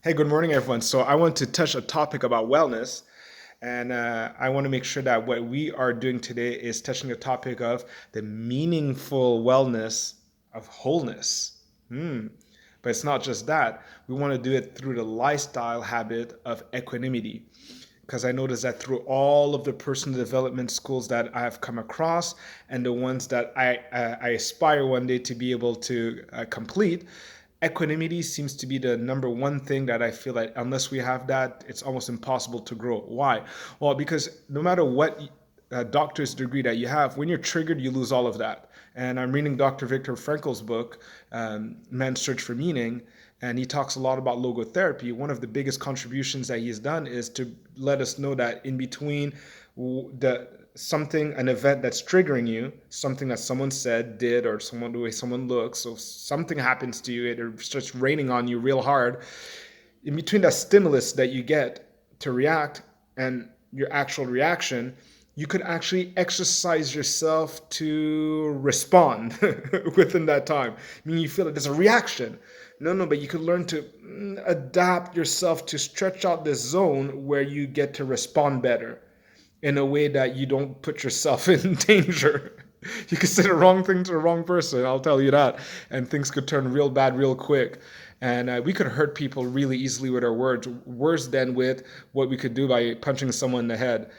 Hey, good morning, everyone. So, I want to touch a topic about wellness, and I want to make sure that what we are doing today is touching the topic of the meaningful wellness of wholeness. But it's not just that. We want to do it through the lifestyle habit of equanimity. Because I noticed that through all of the personal development schools that I have come across and the ones that I aspire one day to be able to complete, equanimity seems to be the number one thing that I feel like unless we have that, it's almost impossible to grow. Why? Well, because no matter what doctor's degree that you have, when you're triggered, you lose all of that. And I'm reading Dr. Viktor Frankl's book, Man's Search for Meaning, and he talks a lot about logotherapy. One of the biggest contributions that he's done is to let us know that in between an event that's triggering you, something that someone said, did, or the way someone looks, so something happens to you, it starts raining on you real hard. In between that stimulus that you get to react and your actual reaction, you could actually exercise yourself to respond within that time. I mean, you feel like there's a reaction. No, but you could learn to adapt yourself to stretch out this zone where you get to respond better in a way that you don't put yourself in danger. You could say the wrong thing to the wrong person, I'll tell you that, and things could turn real bad real quick. And we could hurt people really easily with our words, worse than with what we could do by punching someone in the head.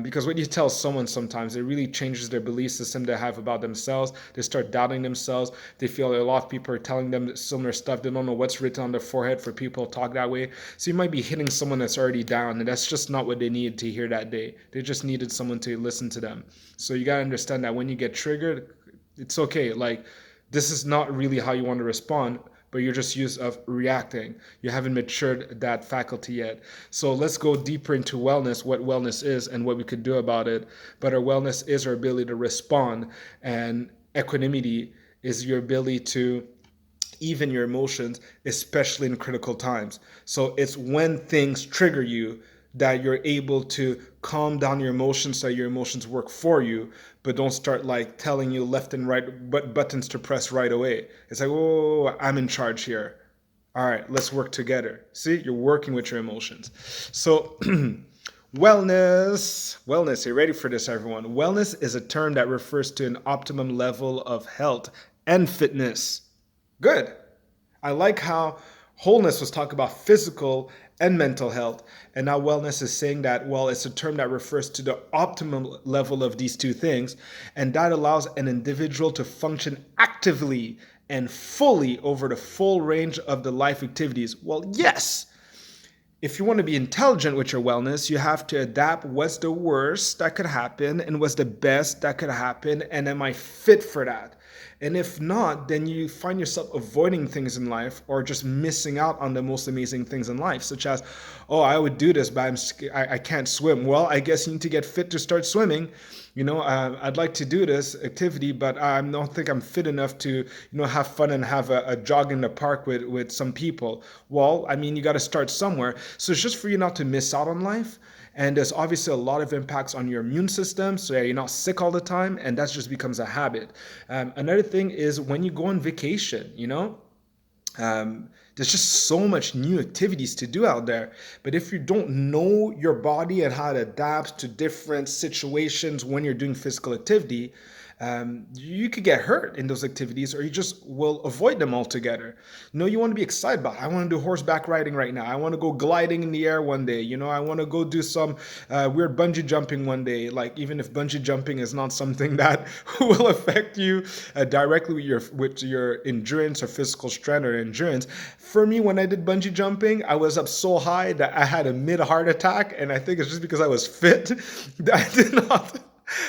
Because what you tell someone sometimes, it really changes their belief system they have about themselves. They start doubting themselves. They feel a lot of people are telling them similar stuff. They don't know what's written on their forehead for people to talk that way. So you might be hitting someone that's already down, and that's just not what they needed to hear that day. They just needed someone to listen to them. So you got to understand that when you get triggered, it's okay. Like, this is not really how you want to respond, but you're just used of reacting. You haven't matured that faculty yet. So let's go deeper into wellness, what wellness is and what we could do about it. But our wellness is our ability to respond, and equanimity is your ability to even your emotions, especially in critical times. So it's when things trigger you that you're able to calm down your emotions so your emotions work for you, but don't start like telling you left and right what buttons to press right away. It's like, oh, I'm in charge here. All right, let's work together. See, you're working with your emotions. So, wellness, you ready for this, everyone? Wellness is a term that refers to an optimum level of health and fitness. Good. I like how wholeness was talking about physical and mental health, and now wellness is saying that, well, it's a term that refers to the optimum level of these two things, and that allows an individual to function actively and fully over the full range of the life activities. Well, yes. If you want to be intelligent with your wellness, you have to adapt what's the worst that could happen and what's the best that could happen, and am I fit for that? And if not, then you find yourself avoiding things in life or just missing out on the most amazing things in life, such as, oh, I would do this, but I can't swim. Well, I guess you need to get fit to start swimming. I'd like to do this activity, but I don't think I'm fit enough to, have fun and have a jog in the park with some people. Well, I mean, you got to start somewhere. So it's just for you not to miss out on life. And there's obviously a lot of impacts on your immune system, so you're not sick all the time, and that just becomes a habit. Another thing is when you go on vacation, there's just so much new activities to do out there. But if you don't know your body and how it adapts to different situations when you're doing physical activity, you could get hurt in those activities, or you just will avoid them altogether. You want to be excited about it. I want to do horseback riding right now. I want to go gliding in the air one day. I want to go do some weird bungee jumping one day. Like, even if bungee jumping is not something that will affect you directly with your endurance or physical strength or endurance. For me, when I did bungee jumping, I was up so high that I had a mid heart attack, and I think it's just because I was fit that I did not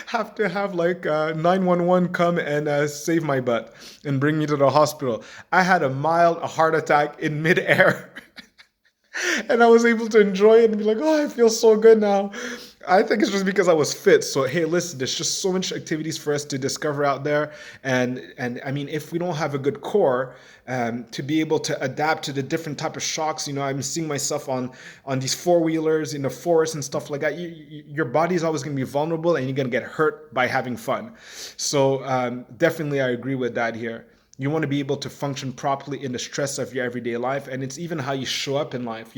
have to have like 911 come and save my butt and bring me to the hospital. I had a mild heart attack in midair. And I was able to enjoy it and be like, oh, I feel so good now. I think it's just because I was fit. So hey, listen, there's just so much activities for us to discover out there, and I mean, if we don't have a good core to be able to adapt to the different type of shocks, I'm seeing myself on these four-wheelers in the forest and stuff like that. Your body's always going to be vulnerable, and you're going to get hurt by having fun. So definitely, I agree with that here. You want to be able to function properly in the stress of your everyday life. And it's even how you show up in life.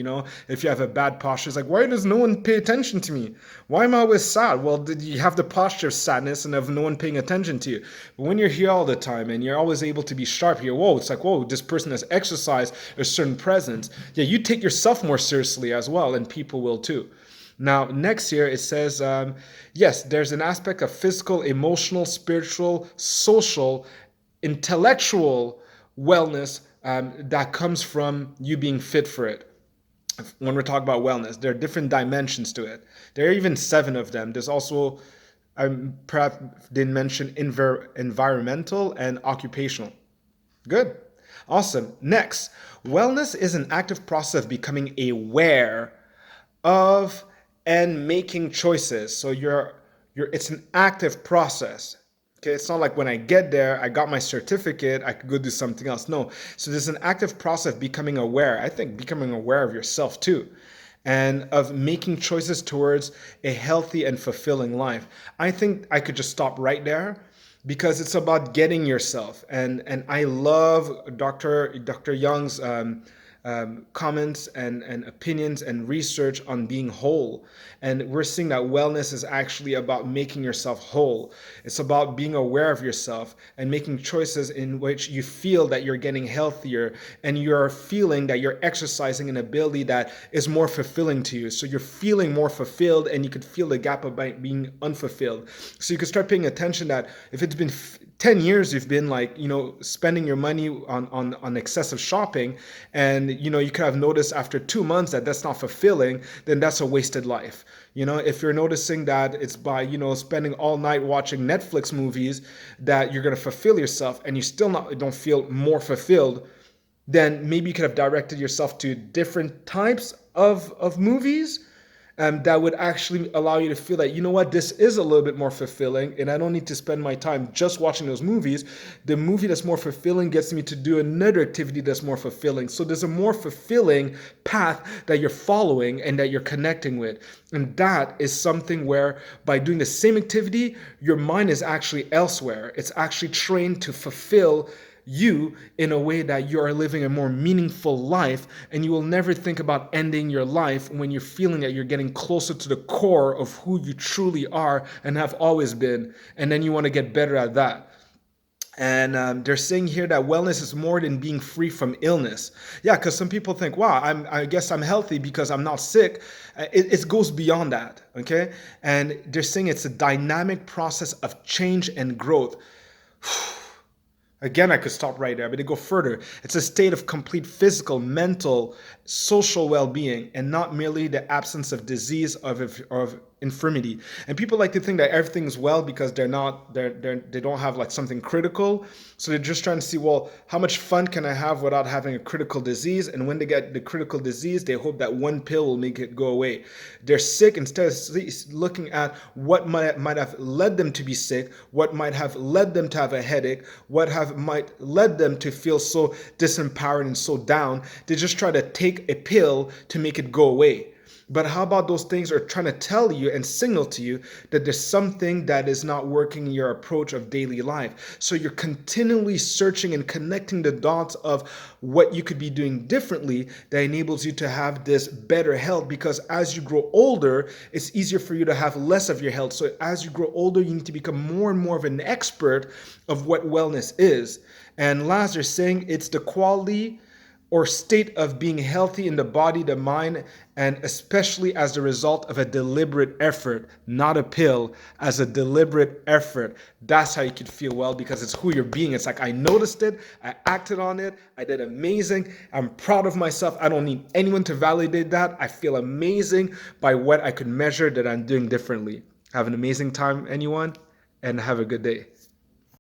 If you have a bad posture, it's like, why does no one pay attention to me? Why am I always sad? Well, did you have the posture of sadness and of no one paying attention to you? But when you're here all the time and you're always able to be sharp here, whoa, it's like, whoa, this person has exercised a certain presence. Yeah, you take yourself more seriously as well, and people will too. Now, next here it says, yes, there's an aspect of physical, emotional, spiritual, social, intellectual wellness that comes from you being fit for it. When we're talking about wellness, there are different dimensions to it. There are even 7 of them. There's also, I perhaps didn't mention environmental and occupational. Good. Awesome. Next, wellness is an active process of becoming aware of and making choices. So it's an active process. Okay, it's not like when I get there, I got my certificate, I could go do something else. No. So there's an active process of becoming aware. I think becoming aware of yourself too, and of making choices towards a healthy and fulfilling life. I think I could just stop right there because it's about getting yourself. And I love Dr. Young's comments and opinions and research on being whole. And we're seeing that wellness is actually about making yourself whole. It's about being aware of yourself and making choices in which you feel that you're getting healthier and you're feeling that you're exercising an ability that is more fulfilling to you. So you're feeling more fulfilled and you could feel the gap of being unfulfilled. So you could start paying attention that if it's been 10 years you've been spending your money on excessive shopping, and you could have noticed after 2 months that that's not fulfilling, then that's a wasted life. If you're noticing that it's by spending all night watching Netflix movies that you're going to fulfill yourself and you still don't feel more fulfilled, then maybe you could have directed yourself to different types of movies that would actually allow you to feel that, this is a little bit more fulfilling and I don't need to spend my time just watching those movies. The movie that's more fulfilling gets me to do another activity that's more fulfilling. So there's a more fulfilling path that you're following and that you're connecting with. And that is something where by doing the same activity, your mind is actually elsewhere. It's actually trained to fulfill you in a way that you are living a more meaningful life, and you will never think about ending your life when you're feeling that you're getting closer to the core of who you truly are and have always been, and then you want to get better at that. And they're saying here that wellness is more than being free from illness. Yeah, because some people think, wow, I guess I'm healthy because I'm not sick. It goes beyond that, okay? And they're saying it's a dynamic process of change and growth. Again, I could stop right there, but to go further, it's a state of complete physical, mental, social well-being, and not merely the absence of disease or of infirmity. And people like to think that everything's well because they don't have like something critical. So they're just trying to see, well, how much fun can I have without having a critical disease? And when they get the critical disease, they hope that one pill will make it go away. They're sick instead of looking at what might have led them to be sick, what might have led them to have a headache, might led them to feel so disempowered and so down. They just try to take a pill to make it go away. But how about those things are trying to tell you and signal to you that there's something that is not working in your approach of daily life? So you're continually searching and connecting the dots of what you could be doing differently that enables you to have this better health, because as you grow older, it's easier for you to have less of your health. So as you grow older, you need to become more and more of an expert of what wellness is. And last, they're saying it's the quality or state of being healthy in the body, the mind, and especially as the result of a deliberate effort, not a pill, as a deliberate effort. That's how you could feel well, because it's who you're being. It's like, I noticed it, I acted on it, I did amazing, I'm proud of myself, I don't need anyone to validate that. I feel amazing by what I could measure that I'm doing differently. Have an amazing time, anyone, and have a good day.